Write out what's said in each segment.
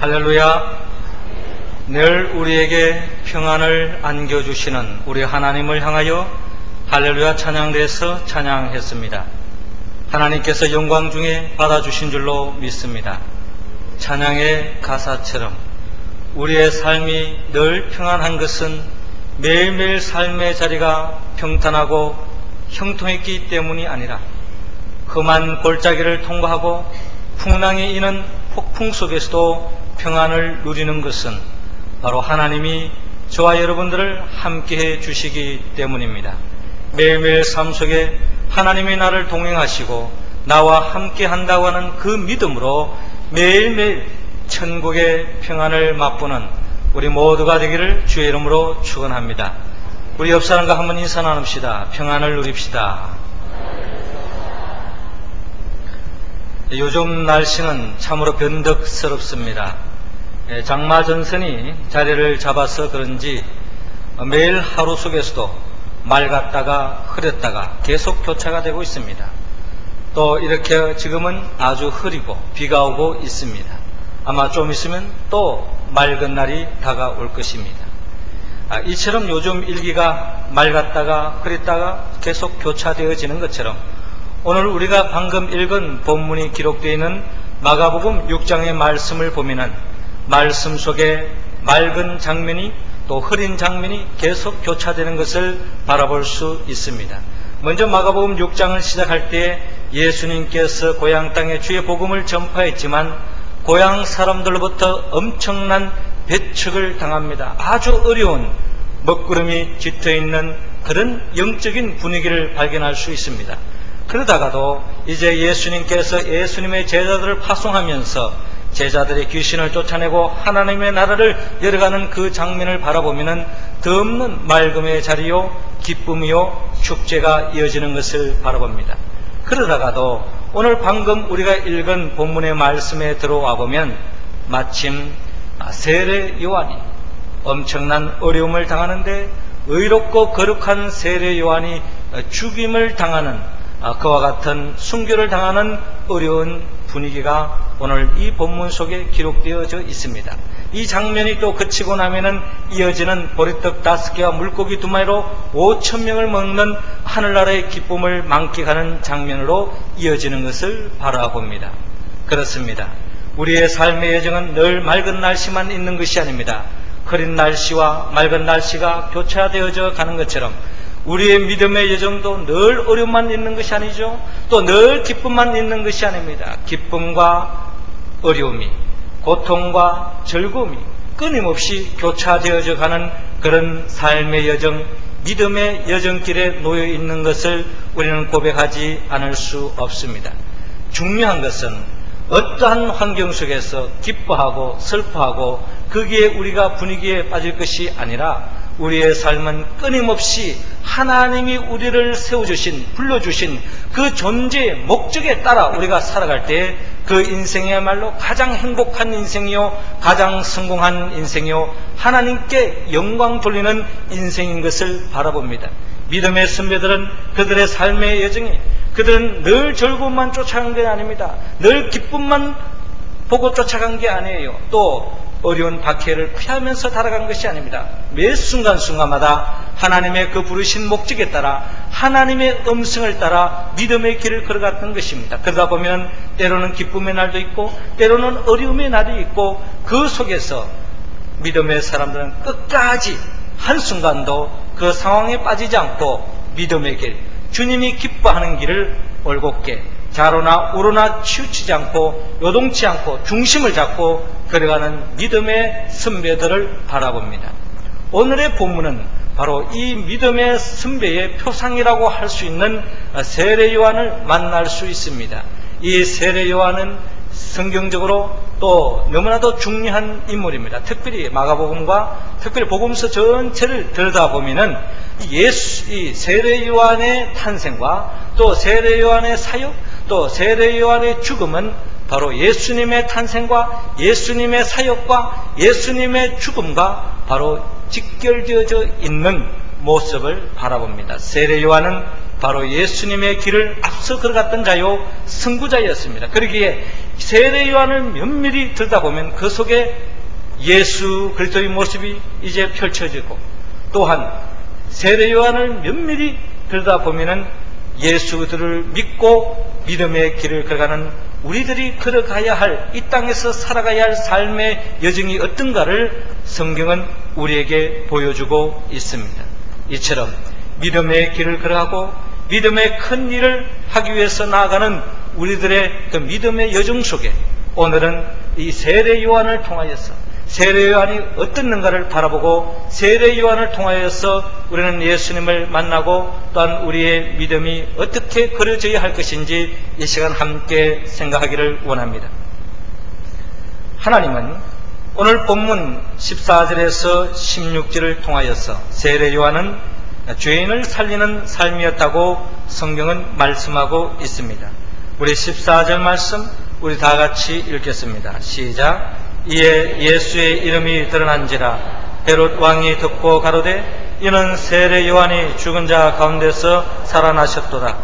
할렐루야. 늘 우리에게 평안을 안겨주시는 우리 하나님을 향하여 할렐루야 찬양대에서 찬양했습니다. 하나님께서 영광 중에 받아주신 줄로 믿습니다. 찬양의 가사처럼 우리의 삶이 늘 평안한 것은 매일매일 삶의 자리가 평탄하고 형통했기 때문이 아니라 험한 골짜기를 통과하고 풍랑이 이는 폭풍 속에서도 평안을 누리는 것은 바로 하나님이 저와 여러분들을 함께해 주시기 때문입니다. 매일매일 삶 속에 하나님이 나를 동행하시고 나와 함께 한다고 하는 그 믿음으로 매일매일 천국의 평안을 맛보는 우리 모두가 되기를 주의 이름으로 축원합니다. 우리 옆 사람과 한번 인사 나눕시다. 평안을 누립시다. 요즘 날씨는 참으로 변덕스럽습니다. 장마 전선이 자리를 잡아서 그런지 매일 하루 속에서도 맑았다가 흐렸다가 계속 교차가 되고 있습니다. 또 이렇게 지금은 아주 흐리고 비가 오고 있습니다. 아마 좀 있으면 또 맑은 날이 다가올 것입니다. 이처럼 요즘 일기가 맑았다가 흐렸다가 계속 교차되어지는 것처럼 오늘 우리가 방금 읽은 본문이 기록되어 있는 마가복음 6장의 말씀을 보면은 말씀 속에 맑은 장면이 또 흐린 장면이 계속 교차되는 것을 바라볼 수 있습니다. 먼저 마가복음 6장을 시작할 때 예수님께서 고향 땅에 주의 복음을 전파했지만 고향 사람들로부터 엄청난 배척을 당합니다. 아주 어려운 먹구름이 짙어있는 그런 영적인 분위기를 발견할 수 있습니다. 그러다가도 이제 예수님께서 예수님의 제자들을 파송하면서 제자들의 귀신을 쫓아내고 하나님의 나라를 열어가는 그 장면을 바라보면 더없는 맑음의 자리요 기쁨이요 축제가 이어지는 것을 바라봅니다. 그러다가도 오늘 방금 우리가 읽은 본문의 말씀에 들어와 보면 마침 세례 요한이 엄청난 어려움을 당하는데 의롭고 거룩한 세례 요한이 죽임을 당하는 그와 같은 순교를 당하는 어려운 분위기가 오늘 이 본문 속에 기록되어져 있습니다. 이 장면이 또 그치고 나면은 이어지는 보리떡 5개와 물고기 2마리로 5,000명을 먹는 하늘나라의 기쁨을 만끽하는 장면으로 이어지는 것을 바라봅니다. 그렇습니다. 우리의 삶의 여정은 늘 맑은 날씨만 있는 것이 아닙니다. 흐린 날씨와 맑은 날씨가 교차되어져 가는 것처럼 우리의 믿음의 여정도 늘 어려움만 있는 것이 아니죠. 또 늘 기쁨만 있는 것이 아닙니다. 기쁨과 어려움이, 고통과 즐거움이 끊임없이 교차되어져 가는 그런 삶의 여정, 믿음의 여정길에 놓여 있는 것을 우리는 고백하지 않을 수 없습니다. 중요한 것은 어떠한 환경 속에서 기뻐하고 슬퍼하고 거기에 우리가 분위기에 빠질 것이 아니라 우리의 삶은 끊임없이 하나님이 우리를 세워주신, 불러주신 그 존재의 목적에 따라 우리가 살아갈 때 그 인생이야말로 가장 행복한 인생이요, 가장 성공한 인생이요, 하나님께 영광 돌리는 인생인 것을 바라봅니다. 믿음의 선배들은 그들의 삶의 여정이 그들은 늘 즐거움만 쫓아간 게 아닙니다. 늘 기쁨만 보고 쫓아간 게 아니에요. 또 어려운 박해를 피하면서 달아간 것이 아닙니다. 매 순간순간마다 하나님의 그 부르신 목적에 따라 하나님의 음성을 따라 믿음의 길을 걸어갔던 것입니다. 그러다 보면 때로는 기쁨의 날도 있고 때로는 어려움의 날이 있고 그 속에서 믿음의 사람들은 끝까지 한순간도 그 상황에 빠지지 않고 믿음의 길, 주님이 기뻐하는 길을 올곧게 좌로나 우로나 치우치지 않고 요동치 않고 중심을 잡고 걸어가는 믿음의 선배들을 바라봅니다. 오늘의 본문은 바로 이 믿음의 선배의 표상이라고 할 수 있는 세례 요한을 만날 수 있습니다. 이 세례 요한은 성경적으로 또 너무나도 중요한 인물입니다. 특별히 마가복음과 특별히 복음서 전체를 들여다보면은 이 세례 요한의 탄생과 또 세례 요한의 사역, 또 세례 요한의 죽음은 바로 예수님의 탄생과 예수님의 사역과 예수님의 죽음과 바로 직결되어져 있는 모습을 바라봅니다. 세례 요한은 바로 예수님의 길을 앞서 걸어갔던 자요 선구자였습니다. 그러기에 세례 요한을 면밀히 들여다보면 그 속에 예수 그리스도의 모습이 이제 펼쳐지고, 또한 세례 요한을 면밀히 들여다보면 예수들을 믿고 믿음의 길을 걸어가는 우리들이 걸어가야 할, 이 땅에서 살아가야 할 삶의 여정이 어떤가를 성경은 우리에게 보여주고 있습니다. 이처럼 믿음의 길을 걸어가고 믿음의 큰 일을 하기 위해서 나아가는 우리들의 그 믿음의 여정 속에 오늘은 이 세례 요한을 통하여서 세례 요한이 어떻는가를 바라보고 세례 요한을 통하여서 우리는 예수님을 만나고 또한 우리의 믿음이 어떻게 그려져야 할 것인지 이 시간 함께 생각하기를 원합니다. 하나님은 오늘 본문 14절에서 16절을 통하여서 세례 요한은 죄인을 살리는 삶이었다고 성경은 말씀하고 있습니다. 우리 14절 말씀 우리 다 같이 읽겠습니다. 시작. 이에 예수의 이름이 드러난지라 헤롯 왕이 듣고 가로되 이는 세례 요한이 죽은 자 가운데서 살아나셨도다.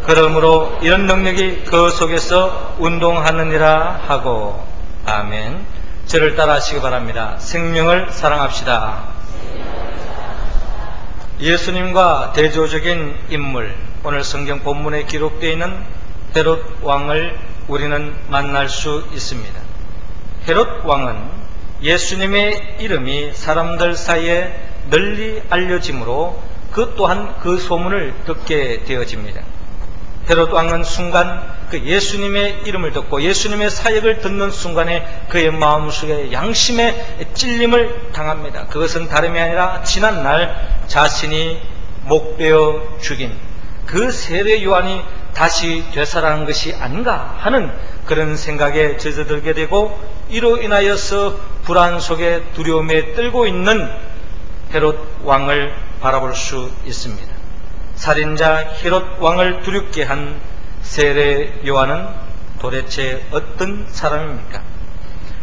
그러므로 이런 능력이 그 속에서 운동하느니라 하고. 아멘. 저를 따라 하시기 바랍니다. 생명을 사랑합시다. 예수님과 대조적인 인물, 오늘 성경 본문에 기록되어 있는 헤롯 왕을 우리는 만날 수 있습니다. 헤롯 왕은 예수님의 이름이 사람들 사이에 널리 알려지므로 그 또한 그 소문을 듣게 되어집니다. 헤롯 왕은 순간 그 예수님의 이름을 듣고 예수님의 사역을 듣는 순간에 그의 마음속에 양심의 찔림을 당합니다. 그것은 다름이 아니라 지난날 자신이 목베어 죽인 그 세례 요한이 다시 되살아난 것이 아닌가 하는 그런 생각에 젖어들게 되고, 이로 인하여서 불안 속에 두려움에 떨고 있는 헤롯 왕을 바라볼 수 있습니다. 살인자 헤롯 왕을 두렵게 한 세례 요한은 도대체 어떤 사람입니까?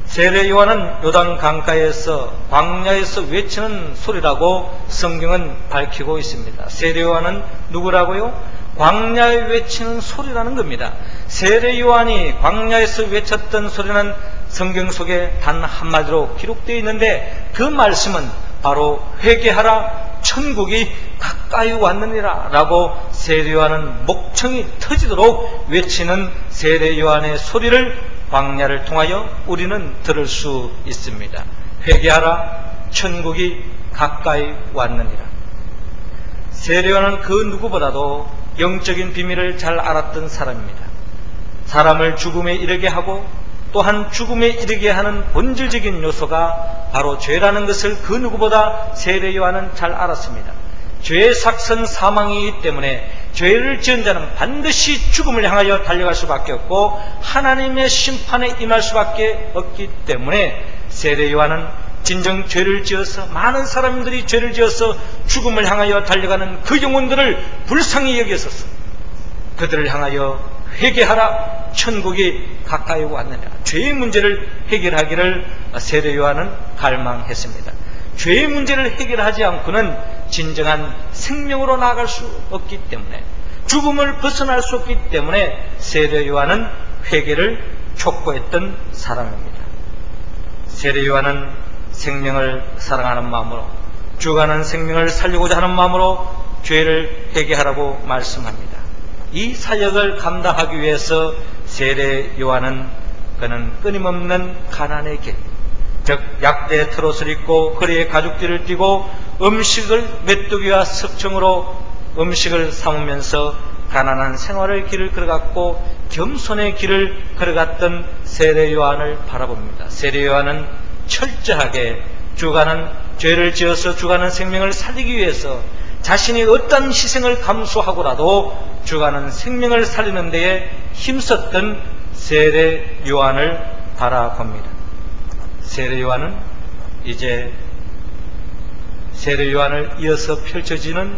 세례 요한은 요단 강가에서 광야에서 외치는 소리라고 성경은 밝히고 있습니다. 세례 요한은 누구라고요? 광야에 외치는 소리라는 겁니다. 세례 요한이 광야에서 외쳤던 소리는 성경 속에 단 한마디로 기록되어 있는데, 그 말씀은 바로 회개하라, 천국이 가까이 왔느니라 라고 세례 요한은 목청이 터지도록 외치는 세례 요한의 소리를 광야를 통하여 우리는 들을 수 있습니다. 회개하라, 천국이 가까이 왔느니라. 세례 요한은 그 누구보다도 영적인 비밀을 잘 알았던 사람입니다. 사람을 죽음에 이르게 하고 또한 죽음에 이르게 하는 본질적인 요소가 바로 죄라는 것을 그 누구보다 세례 요한은 잘 알았습니다. 죄의 삭선 사망이기 때문에 죄를 지은 자는 반드시 죽음을 향하여 달려갈 수밖에 없고 하나님의 심판에 임할 수밖에 없기 때문에 세례 요한은 진정 죄를 지어서, 많은 사람들이 죄를 지어서 죽음을 향하여 달려가는 그 영혼들을 불쌍히 여겼었어. 그들을 향하여 회개하라, 천국이 가까이 왔느냐, 죄의 문제를 해결하기를 세례 요한은 갈망했습니다. 죄의 문제를 해결하지 않고는 진정한 생명으로 나아갈 수 없기 때문에, 죽음을 벗어날 수 없기 때문에 세례 요한은 회개를 촉구했던 사람입니다. 세례 요한은 생명을 사랑하는 마음으로, 죽어가는 생명을 살리고자 하는 마음으로 죄를 회개하라고 말씀합니다. 이 사역을 감당하기 위해서 세례 요한은 그는 끊임없는 가난의 길, 즉 약대 트롯을 입고 허리에 가죽띠를 띠고 음식을 메뚜기와 석청으로 음식을 삼으면서 가난한 생활의 길을 걸어갔고 겸손의 길을 걸어갔던 세례 요한을 바라봅니다. 세례 요한은 철저하게 죽어가는, 죄를 지어서 죽어가는 생명을 살리기 위해서 자신이 어떤 희생을 감수하고라도 죽어가는 생명을 살리는 데에 힘썼던 세례 요한을 바라봅니다. 세례 요한은 이제 세례 요한을 이어서 펼쳐지는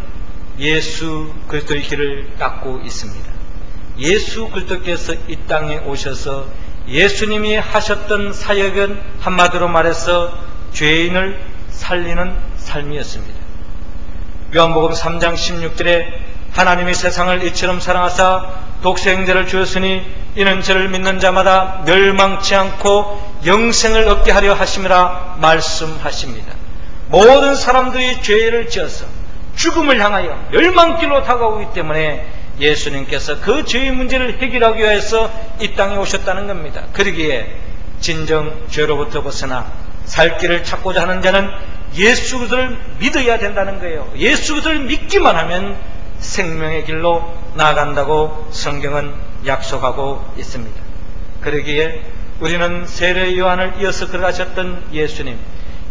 예수 그리스도의 길을 닦고 있습니다. 예수 그리스도께서 이 땅에 오셔서 예수님이 하셨던 사역은 한마디로 말해서 죄인을 살리는 삶이었습니다. 요한복음 3장 16절에 하나님이 세상을 이처럼 사랑하사 독생자를 주었으니 이는 저를 믿는 자마다 멸망치 않고 영생을 얻게 하려 하심이라 말씀하십니다. 모든 사람들이 죄를 지어서 죽음을 향하여 멸망길로 다가오기 때문에 예수님께서 그 죄의 문제를 해결하기 위해서 이 땅에 오셨다는 겁니다. 그러기에 진정 죄로부터 벗어나 살 길을 찾고자 하는 자는 예수 그리스도를 믿어야 된다는 거예요. 예수 그리스도를 믿기만 하면 생명의 길로 나아간다고 성경은 약속하고 있습니다. 그러기에 우리는 세례 요한을 이어서 걸어가셨던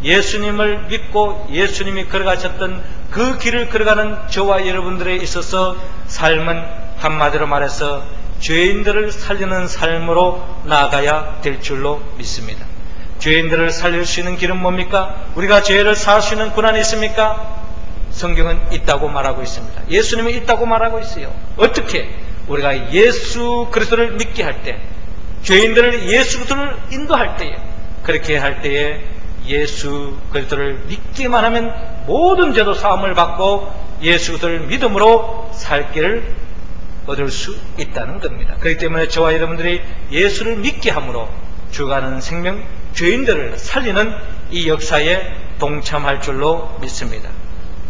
예수님을 믿고 예수님이 걸어가셨던 그 길을 걸어가는 저와 여러분들에 있어서 삶은 한마디로 말해서 죄인들을 살리는 삶으로 나아가야 될 줄로 믿습니다. 죄인들을 살릴 수 있는 길은 뭡니까? 우리가 죄를 사할 수 있는 권한이 있습니까? 성경은 있다고 말하고 있습니다. 예수님이 있다고 말하고 있어요. 어떻게? 우리가 예수 그리스도를 믿게 할 때, 죄인들을 예수 그리스도를 인도할 때에, 그렇게 할 때에 예수 그리스도를 믿기만 하면 모든 죄도 사함을 받고 예수 그리스도를 믿음으로 살 길을 얻을 수 있다는 겁니다. 그렇기 때문에 저와 여러분들이 예수를 믿게 함으로 주가는 생명, 죄인들을 살리는 이 역사에 동참할 줄로 믿습니다.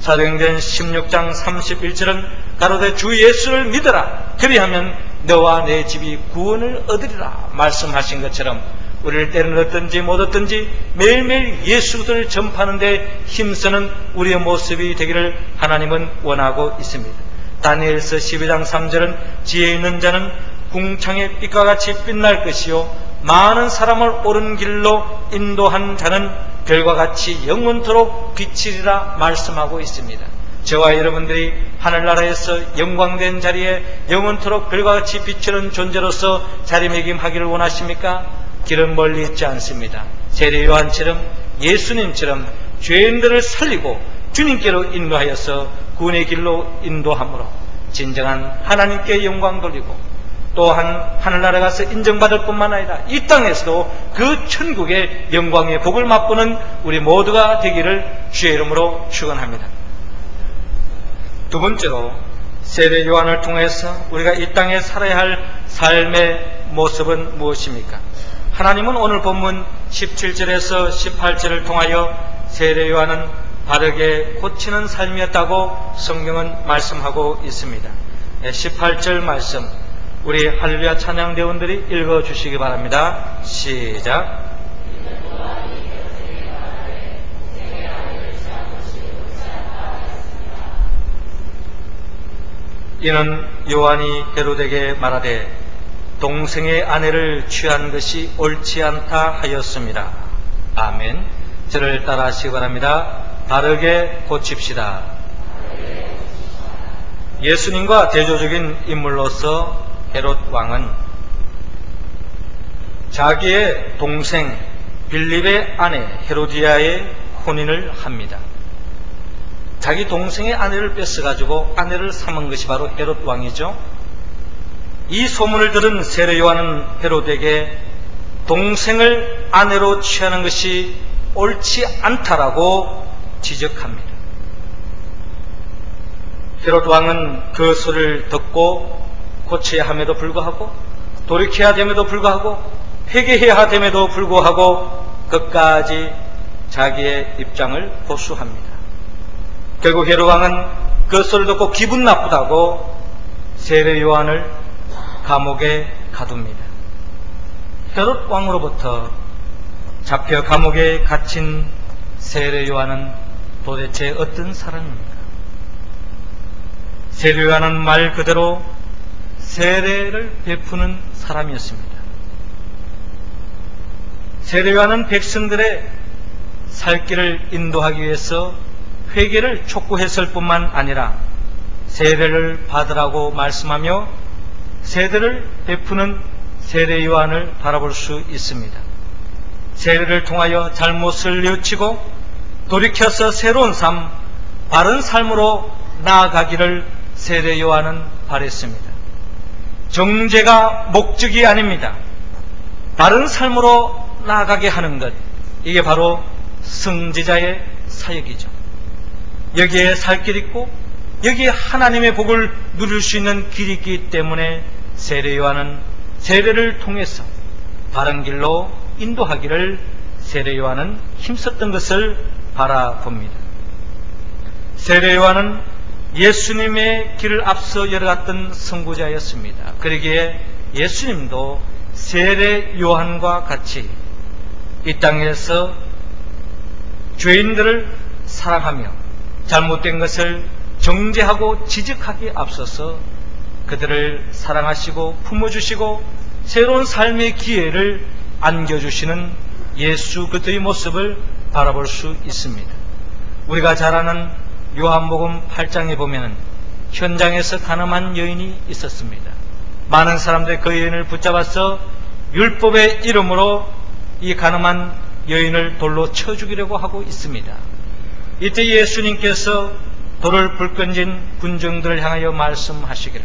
사도행전 16장 31절은 가로되 주 예수를 믿어라 그리하면 너와 내 집이 구원을 얻으리라 말씀하신 것처럼 우리를 때는 얻든지 못 얻든지 매일매일 예수를 전파하는 데 힘쓰는 우리의 모습이 되기를 하나님은 원하고 있습니다. 다니엘서 12장 3절은 지혜 있는 자는 궁창의 빛과 같이 빛날 것이요 많은 사람을 옳은 길로 인도한 자는 별과 같이 영원토록 비치리라 말씀하고 있습니다. 저와 여러분들이 하늘나라에서 영광된 자리에 영원토록 별과 같이 비추는 존재로서 자리매김하기를 원하십니까? 길은 멀리 있지 않습니다. 세례 요한처럼 예수님처럼 죄인들을 살리고 주님께로 인도하여서 구원의 길로 인도함으로 진정한 하나님께 영광 돌리고 또한 하늘나라 가서 인정받을 뿐만 아니라 이 땅에서도 그 천국의 영광의 복을 맛보는 우리 모두가 되기를 주의 이름으로 축원합니다. 두 번째로 세례 요한을 통해서 우리가 이 땅에 살아야 할 삶의 모습은 무엇입니까? 하나님은 오늘 본문 17절에서 18절을 통하여 세례 요한은 바르게 고치는 삶이었다고 성경은 말씀하고 있습니다. 18절 말씀 우리 할렐루야 찬양대원들이 읽어주시기 바랍니다. 시작. 이는 요한이 헤로데에게 말하되 동생의 아내를 취한 것이 옳지 않다 하였습니다. 아멘. 저를 따라 하시기 바랍니다. 바르게 고칩시다. 예수님과 대조적인 인물로서 헤롯 왕은 자기의 동생 빌립의 아내 헤로디아의 혼인을 합니다. 자기 동생의 아내를 뺏어가지고 아내를 삼은 것이 바로 헤롯 왕이죠. 이 소문을 들은 세례 요한은 헤롯에게 동생을 아내로 취하는 것이 옳지 않다라고 지적합니다. 헤롯 왕은 그 소리를 듣고 고쳐야 함에도 불구하고 돌이켜야 됨에도 불구하고 회개해야 됨에도 불구하고 끝까지 자기의 입장을 고수합니다. 결국 헤롯 왕은 그 소리를 듣고 기분 나쁘다고 세례 요한을 감옥에 가둡니다. 헤롯 왕으로부터 잡혀 감옥에 갇힌 세례 요한은 도대체 어떤 사람입니까? 세례 요한은 말 그대로 세례를 베푸는 사람이었습니다. 세례 요한은 백성들의 살 길을 인도하기 위해서 회개를 촉구했을 뿐만 아니라 세례를 받으라고 말씀하며 세례를 베푸는 세례 요한을 바라볼 수 있습니다. 세례를 통하여 잘못을 뉘우치고 돌이켜서 새로운 삶, 바른 삶으로 나아가기를 세례 요한은 바랬습니다. 정죄가 목적이 아닙니다. 바른 삶으로 나아가게 하는 것, 이게 바로 성지자의 사역이죠. 여기에 살 길 있고 여기에 하나님의 복을 누릴 수 있는 길이 있기 때문에 세례 요한은 세례를 통해서 바른 길로 인도하기를 세례 요한은 힘썼던 것을 바라봅니다. 세례 요한은 예수님의 길을 앞서 열어갔던 선구자였습니다. 그러기에 예수님도 세례 요한과 같이 이 땅에서 죄인들을 사랑하며 잘못된 것을 정죄하고 지적하기에 앞서서 그들을 사랑하시고 품어주시고 새로운 삶의 기회를 안겨주시는 예수 그리스도의 모습을 바라볼 수 있습니다. 우리가 잘 아는 요한복음 8장에 보면 현장에서 가늠한 여인이 있었습니다. 많은 사람들이 그 여인을 붙잡아서 율법의 이름으로 이 가늠한 여인을 돌로 쳐 죽이려고 하고 있습니다. 이때 예수님께서 돌을 불끈진 군중들을 향하여 말씀하시기를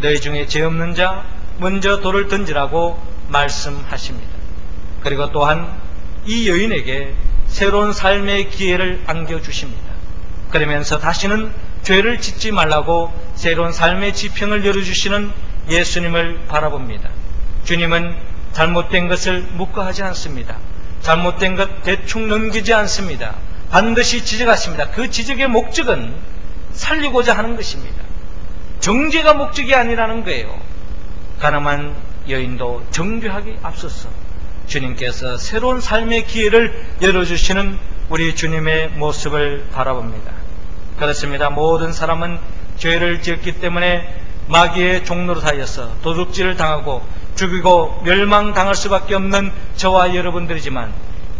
너희 중에 죄 없는 자 먼저 돌을 던지라고 말씀하십니다. 그리고 또한 이 여인에게 새로운 삶의 기회를 안겨주십니다. 그러면서 다시는 죄를 짓지 말라고 새로운 삶의 지평을 열어주시는 예수님을 바라봅니다. 주님은 잘못된 것을 묵과하지 않습니다. 잘못된 것 대충 넘기지 않습니다. 반드시 지적하십니다. 그 지적의 목적은 살리고자 하는 것입니다. 정죄가 목적이 아니라는 거예요. 가늠한 여인도 정죄하기 앞서서 주님께서 새로운 삶의 기회를 열어주시는 우리 주님의 모습을 바라봅니다. 그렇습니다. 모든 사람은 죄를 지었기 때문에 마귀의 종로로 하여서 도둑질을 당하고 죽이고 멸망당할 수밖에 없는 저와 여러분들이지만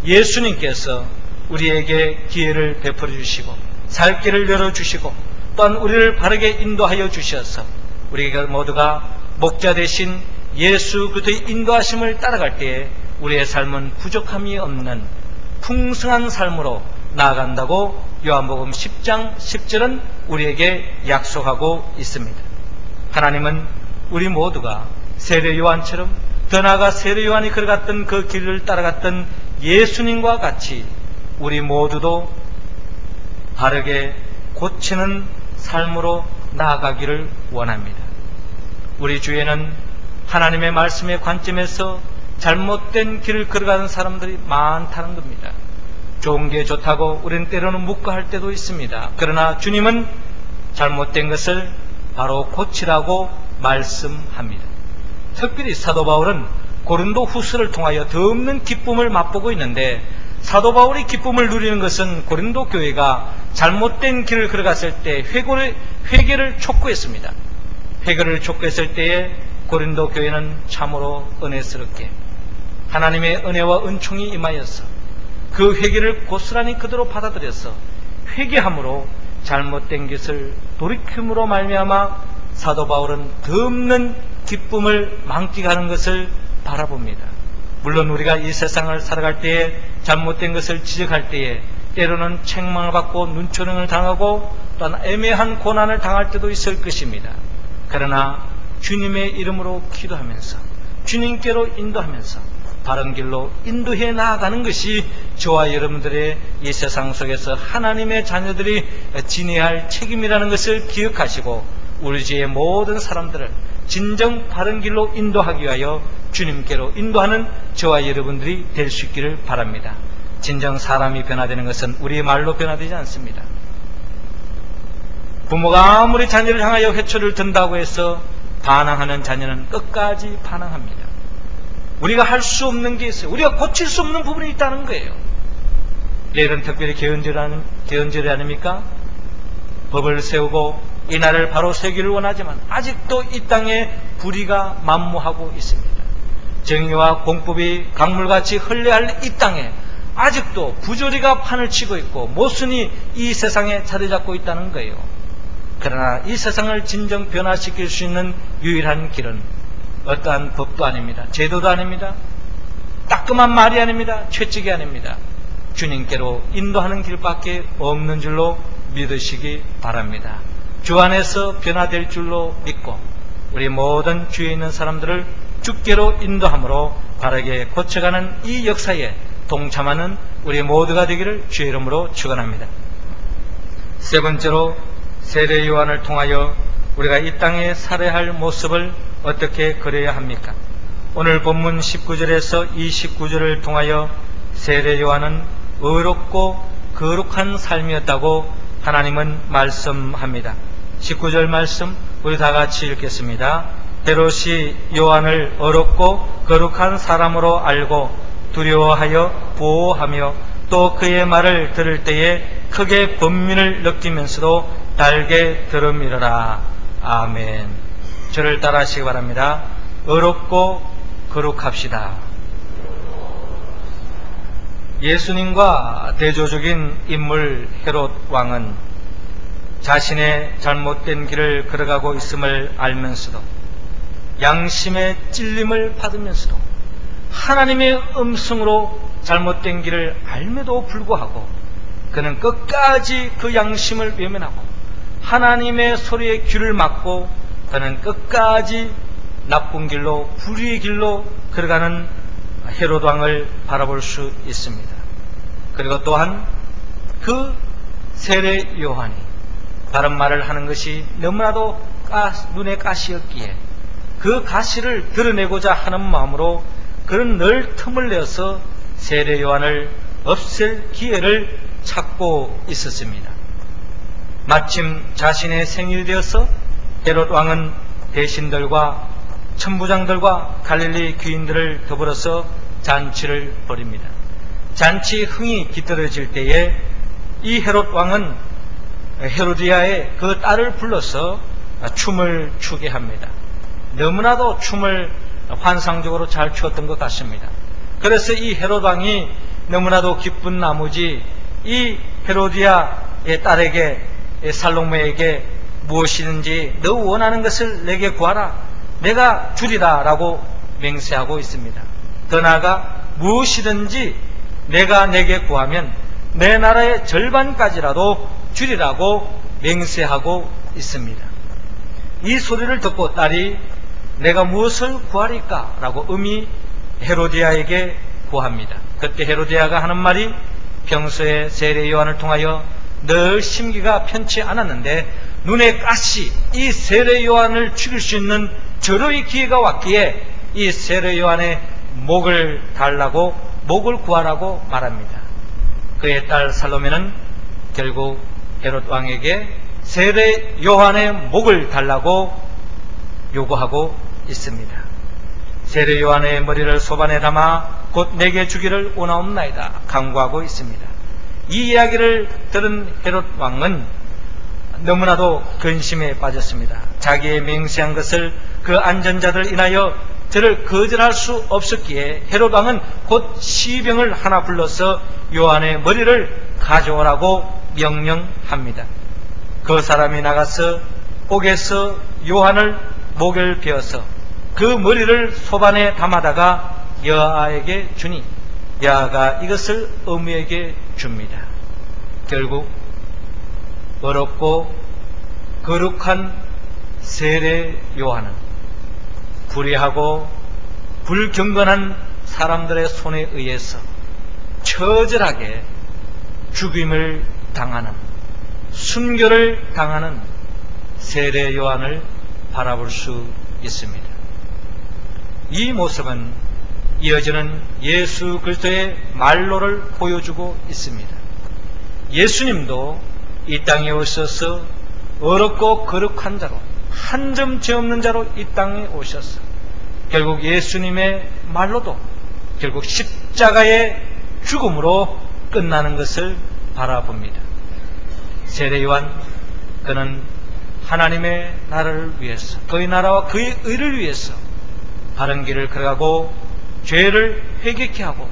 예수님께서 우리에게 기회를 베풀어 주시고 살 길을 열어주시고 또한 우리를 바르게 인도하여 주셔서 우리가 모두가 목자 되신 예수 그리스도의 인도하심을 따라갈 때에 우리의 삶은 부족함이 없는 풍성한 삶으로 나아간다고 요한복음 10장 10절은 우리에게 약속하고 있습니다. 하나님은 우리 모두가 세례 요한처럼 더 나아가 세례 요한이 걸어갔던 그 길을 따라갔던 예수님과 같이 우리 모두도 바르게 고치는 삶으로 나아가기를 원합니다. 우리 주위에는 하나님의 말씀의 관점에서 잘못된 길을 걸어가는 사람들이 많다는 겁니다. 좋은 게 좋다고 우리는 때로는 묵과할 때도 있습니다. 그러나 주님은 잘못된 것을 바로 고치라고 말씀합니다. 특별히 사도 바울은 고린도 후서를 통하여 더 없는 기쁨을 맛보고 있는데 사도 바울이 기쁨을 누리는 것은 고린도 교회가 잘못된 길을 걸어갔을 때 회개를 촉구했습니다. 회개를 촉구했을 때에 고린도 교회는 참으로 은혜스럽게 하나님의 은혜와 은총이 임하여서 그 회개를 고스란히 그대로 받아들여서 회개함으로 잘못된 것을 돌이킴으로 말미암아 사도 바울은 더 없는 기쁨을 만끽하는 것을 바라봅니다. 물론 우리가 이 세상을 살아갈 때에 잘못된 것을 지적할 때에 때로는 책망을 받고 눈초령을 당하고 또한 애매한 고난을 당할 때도 있을 것입니다. 그러나 주님의 이름으로 기도하면서 주님께로 인도하면서 바른 길로 인도해 나아가는 것이 저와 여러분들의 이 세상 속에서 하나님의 자녀들이 지내야 할 책임이라는 것을 기억하시고 우리 주의 모든 사람들을 진정 바른 길로 인도하기 위하여 주님께로 인도하는 저와 여러분들이 될 수 있기를 바랍니다. 진정 사람이 변화되는 것은 우리의 말로 변화되지 않습니다. 부모가 아무리 자녀를 향하여 회초를 든다고 해서 반항하는 자녀는 끝까지 반항합니다. 우리가 할 수 없는 게 있어요. 우리가 고칠 수 없는 부분이 있다는 거예요. 내일은 특별히 개헌절이 아닙니까? 법을 세우고 이 나라를 바로 세기를 원하지만 아직도 이 땅에 불의가 만무하고 있습니다. 정의와 공법이 강물같이 흘러할 이 땅에 아직도 부조리가 판을 치고 있고 모순이 이 세상에 자리 잡고 있다는 거예요. 그러나 이 세상을 진정 변화시킬 수 있는 유일한 길은 어떠한 법도 아닙니다. 제도도 아닙니다. 따끔한 말이 아닙니다. 채찍이 아닙니다. 주님께로 인도하는 길밖에 없는 줄로 믿으시기 바랍니다. 주 안에서 변화될 줄로 믿고 우리 모든 주위에 있는 사람들을 주께로 인도함으로 바르게 고쳐가는 이 역사에 동참하는 우리 모두가 되기를 주의 이름으로 축원합니다. 세 번째로 세례 요한을 통하여 우리가 이 땅에 살아야 할 모습을 어떻게 그려야 합니까? 오늘 본문 19절에서 29절을 통하여 세례 요한은 의롭고 거룩한 삶이었다고 하나님은 말씀합니다. 19절 말씀 우리 다 같이 읽겠습니다. 헤롯이 요한을 의롭고 거룩한 사람으로 알고 두려워하여 보호하며 또 그의 말을 들을 때에 크게 번민을 느끼면서도 달게 들음이러라. 아멘. 저를 따라 하시기 바랍니다. 의롭고 거룩합시다. 예수님과 대조적인 인물 헤롯 왕은 자신의 잘못된 길을 걸어가고 있음을 알면서도 양심의 찔림을 받으면서도 하나님의 음성으로 잘못된 길을 알매도 불구하고 그는 끝까지 그 양심을 외면하고 하나님의 소리에 귀를 막고 그는 끝까지 나쁜 길로 불의의 길로 걸어가는 헤롯 왕을 바라볼 수 있습니다. 그리고 또한 그 세례 요한이 다른 말을 하는 것이 너무나도 눈에 가시였기에 그 가시를 드러내고자 하는 마음으로 그는 늘 틈을 내어서 세례 요한을 없앨 기회를 찾고 있었습니다. 마침 자신의 생일이 되어서 헤롯 왕은 대신들과 천부장들과 갈릴리 귀인들을 더불어서 잔치를 벌입니다. 잔치 흥이 깃들어질 때에 이 헤롯 왕은 헤로디아의 그 딸을 불러서 춤을 추게 합니다. 너무나도 춤을 환상적으로 잘 추었던 것 같습니다. 그래서 이 헤롯 왕이 너무나도 기쁜 나머지 이 헤로디아의 딸에게 살로메에게 무엇이든지 너 원하는 것을 내게 구하라, 내가 주리라 라고 맹세하고 있습니다. 더 나아가 무엇이든지 내가 내게 구하면 내 나라의 절반까지라도 주리라고 맹세하고 있습니다. 이 소리를 듣고 딸이 내가 무엇을 구하리까? 라고 음이 헤로디아에게 구합니다. 그때 헤로디아가 하는 말이 평소에 세례 요한을 통하여 늘 심기가 편치 않았는데 눈에 가시 이 세례 요한을 죽일 수 있는 절호의 기회가 왔기에 이 세례 요한의 목을 달라고 목을 구하라고 말합니다. 그의 딸 살로메는 결국 헤롯 왕에게 세례 요한의 목을 달라고 요구하고 있습니다. 세례 요한의 머리를 소반에 담아 곧 내게 주기를 원하옵나이다 강구하고 있습니다. 이 이야기를 들은 헤롯 왕은 너무나도 근심에 빠졌습니다. 자기의 맹세한 것을 그 안전자들 인하여 저를 거절할 수 없었기에 헤롯 왕은 곧 시병을 하나 불러서 요한의 머리를 가져오라고 명령합니다. 그 사람이 나가서 옥에서 요한을 목을 베어서 그 머리를 소반에 담아다가 여아에게 주니 여아가 이것을 어미에게 줍니다. 결국 어렵고 거룩한 세례 요한은 불의하고 불경건한 사람들의 손에 의해서 처절하게 죽임을 당하는, 순교를 당하는 세례 요한을 바라볼 수 있습니다. 이 모습은 이어지는 예수 그리스도의 말로를 보여주고 있습니다. 예수님도 이 땅에 오셔서 어렵고 거룩한 자로, 한 점 죄 없는 자로 이 땅에 오셔서 결국 예수님의 말로도 결국 십자가의 죽음으로 끝나는 것을 바라봅니다. 세례 요한, 그는 하나님의 나라를 위해서, 그의 나라와 그의 의를 위해서 바른 길을 걸어가고 죄를 회개케 하고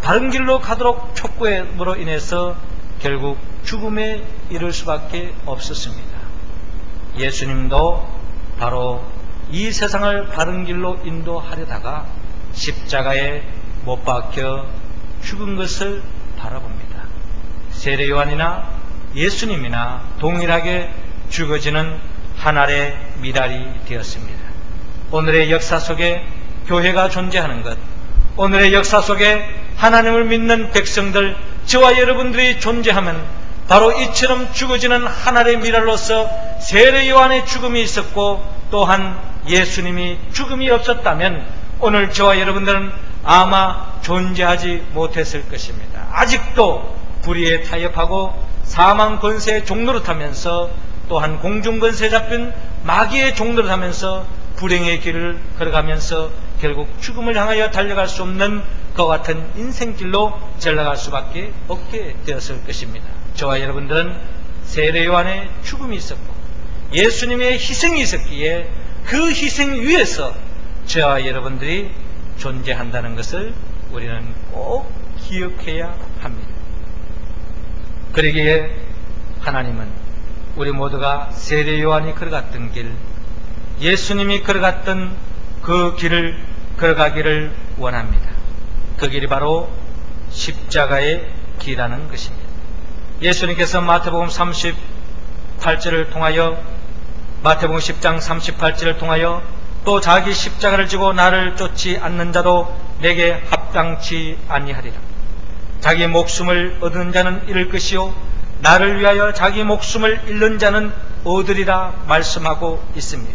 바른 길로 가도록 촉구함으로 인해서 결국 죽음에 이를 수밖에 없었습니다. 예수님도 바로 이 세상을 바른 길로 인도하려다가 십자가에 못 박혀 죽은 것을 바라봅니다. 세례 요한이나 예수님이나 동일하게 죽어지는 하나의 미랄이 되었습니다. 오늘의 역사 속에 교회가 존재하는 것, 오늘의 역사 속에 하나님을 믿는 백성들, 저와 여러분들이 존재하면 바로 이처럼 죽어지는 하늘의 미랄로서 세례 요한의 죽음이 있었고 또한 예수님이 죽음이 없었다면 오늘 저와 여러분들은 아마 존재하지 못했을 것입니다. 아직도 불의에 타협하고 사망 권세의 종노릇하면서 또한 공중 권세에 잡힌 마귀의 종노릇하면서 불행의 길을 걸어가면서 결국 죽음을 향하여 달려갈 수 없는 그와 같은 인생길로 전락할 수밖에 없게 되었을 것입니다. 저와 여러분들은 세례 요한의 죽음이 있었고 예수님의 희생이 있었기에 그 희생 위에서 저와 여러분들이 존재한다는 것을 우리는 꼭 기억해야 합니다. 그러기에 하나님은 우리 모두가 세례 요한이 걸어갔던 길, 예수님이 걸어갔던 그 길을 걸어가기를 원합니다. 그 길이 바로 십자가의 길이라는 것입니다. 예수님께서 마태복음 38절을 통하여 마태복음 10장 38절을 통하여 또 자기 십자가를 지고 나를 쫓지 않는 자도 내게 합당치 아니하리라. 자기 목숨을 얻는 자는 잃을 것이요 나를 위하여 자기 목숨을 잃는 자는 얻으리라 말씀하고 있습니다.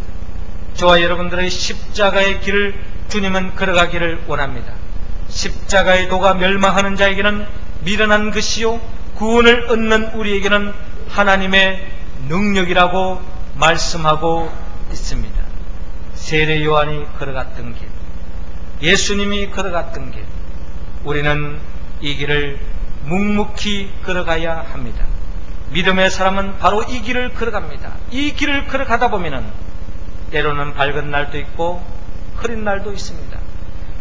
저와 여러분들의 십자가의 길을 주님은 걸어가기를 원합니다. 십자가의 도가 멸망하는 자에게는 미련한 것이요 구원을 얻는 우리에게는 하나님의 능력이라고 말씀하고 있습니다. 세례 요한이 걸어갔던 길, 예수님이 걸어갔던 길, 우리는 이 길을 묵묵히 걸어가야 합니다. 믿음의 사람은 바로 이 길을 걸어갑니다. 이 길을 걸어가다 보면은 때로는 밝은 날도 있고 흐린 날도 있습니다.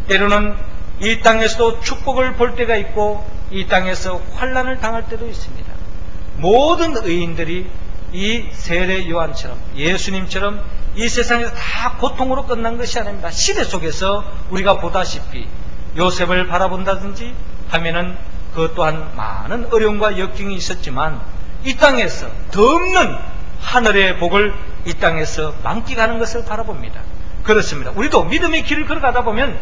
때로는 이 땅에서도 축복을 볼 때가 있고 이 땅에서 환난을 당할 때도 있습니다. 모든 의인들이 이 세례 요한처럼 예수님처럼 이 세상에서 다 고통으로 끝난 것이 아닙니다. 시대 속에서 우리가 보다시피 요셉을 바라본다든지 하면은 그것 또한 많은 어려움과 역경이 있었지만 이 땅에서 더 없는 하늘의 복을 이 땅에서 만끽하는 것을 바라봅니다. 그렇습니다. 우리도 믿음의 길을 걸어가다 보면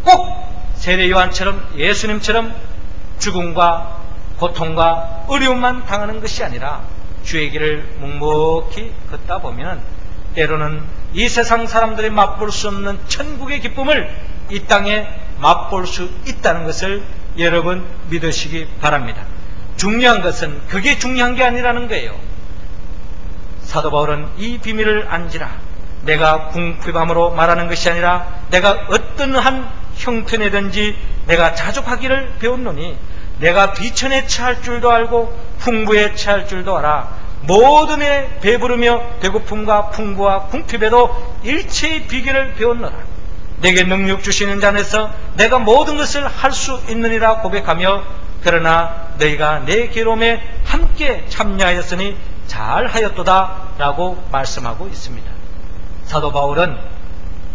꼭 세례 요한처럼 예수님처럼 죽음과 고통과 어려움만 당하는 것이 아니라 주의 길을 묵묵히 걷다 보면 때로는 이 세상 사람들이 맛볼 수 없는 천국의 기쁨을 이 땅에 맛볼 수 있다는 것을 여러분 믿으시기 바랍니다. 중요한 것은 그게 중요한 게 아니라는 거예요. 사도 바울은 이 비밀을 안지라. 내가 궁핍함으로 말하는 것이 아니라 내가 어떤 한 형편이든지 내가 자족하기를 배웠노니 내가 비천에 처할 줄도 알고 풍부에 처할 줄도 알아. 모든 에 배부르며 배고픔과 풍부와 궁핍에도 일체의 비결을 배웠노라. 내게 능력 주시는 자 안에서 내가 모든 것을 할 수 있느니라 고백하며 그러나 너희가 내 괴로움에 함께 참여하였으니 잘하였도다 라고 말씀하고 있습니다. 사도 바울은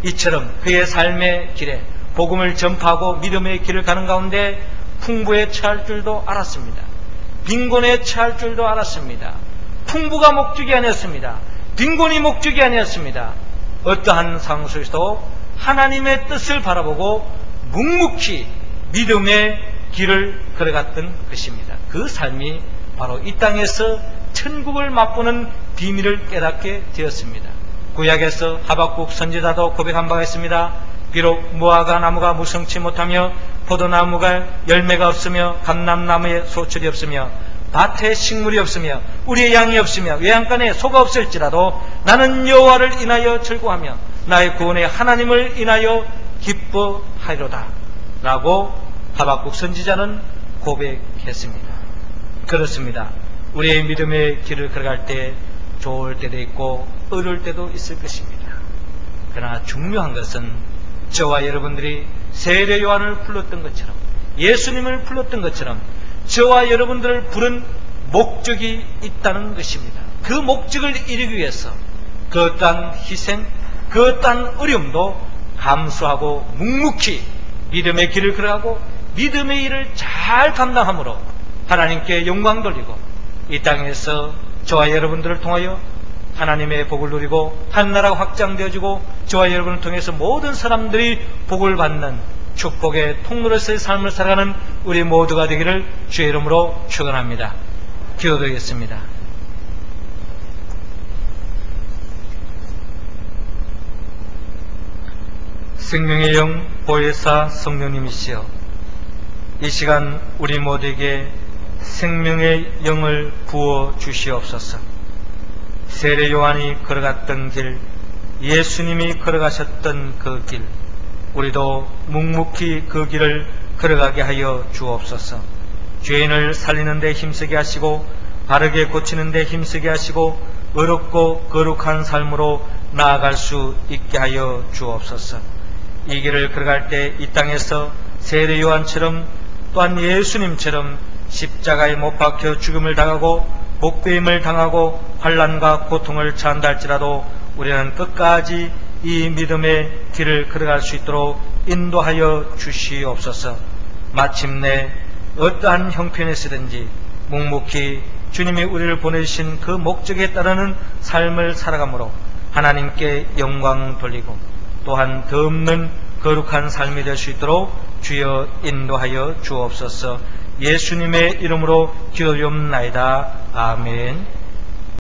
이처럼 그의 삶의 길에 복음을 전파하고 믿음의 길을 가는 가운데 풍부에 처할 줄도 알았습니다. 빈곤에 처할 줄도 알았습니다. 풍부가 목적이 아니었습니다. 빈곤이 목적이 아니었습니다. 어떠한 상황 속에서도 하나님의 뜻을 바라보고 묵묵히 믿음의 길을 걸어갔던 것입니다. 그 삶이 바로 이 땅에서 천국을 맛보는 비밀을 깨닫게 되었습니다. 구약에서 하박국 선지자도 고백한 바가 있습니다. 비록 무화과 나무가 무성치 못하며 포도나무가 열매가 없으며 감람나무에 소출이 없으며 밭에 식물이 없으며 우리의 양이 없으며 외양간에 소가 없을지라도 나는 여호와를 인하여 즐거워하며 나의 구원의 하나님을 인하여 기뻐하리로다 라고 하박국 선지자는 고백했습니다. 그렇습니다. 우리의 믿음의 길을 걸어갈 때 좋을 때도 있고 어려울 때도 있을 것입니다. 그러나 중요한 것은 저와 여러분들이 세례 요한을 불렀던 것처럼 예수님을 불렀던 것처럼 저와 여러분들을 부른 목적이 있다는 것입니다. 그 목적을 이루기 위해서 그 어떠한 희생, 그 어떠한 어려움도 감수하고 묵묵히 믿음의 길을 걸어가고 믿음의 일을 잘 감당함으로 하나님께 영광 돌리고 이 땅에서 저와 여러분들을 통하여 하나님의 복을 누리고 한나라가 확장되어지고 저와 여러분을 통해서 모든 사람들이 복을 받는 축복의 통로로서의 삶을 살아가는 우리 모두가 되기를 주의 이름으로 축원합니다. 기도드리겠습니다. 생명의 영 보혜사 성령님이시여, 이 시간 우리 모두에게 생명의 영을 부어 주시옵소서. 세례 요한이 걸어갔던 길, 예수님이 걸어가셨던 그 길, 우리도 묵묵히 그 길을 걸어가게 하여 주옵소서. 죄인을 살리는 데 힘쓰게 하시고 바르게 고치는 데 힘쓰게 하시고 의롭고 거룩한 삶으로 나아갈 수 있게 하여 주옵소서. 이 길을 걸어갈 때 이 땅에서 세례 요한처럼 또한 예수님처럼 십자가에 못 박혀 죽음을 당하고 복배임을 당하고 환난과 고통을 처한다 할지라도 우리는 끝까지 이 믿음의 길을 걸어갈 수 있도록 인도하여 주시옵소서. 마침내 어떠한 형편에서든지 묵묵히 주님이 우리를 보내주신 그 목적에 따르는 삶을 살아감으로 하나님께 영광 돌리고 또한 덧없는 거룩한 삶이 될 수 있도록 주여 인도하여 주옵소서. 예수님의 이름으로 기도드리옵나이다. 아멘.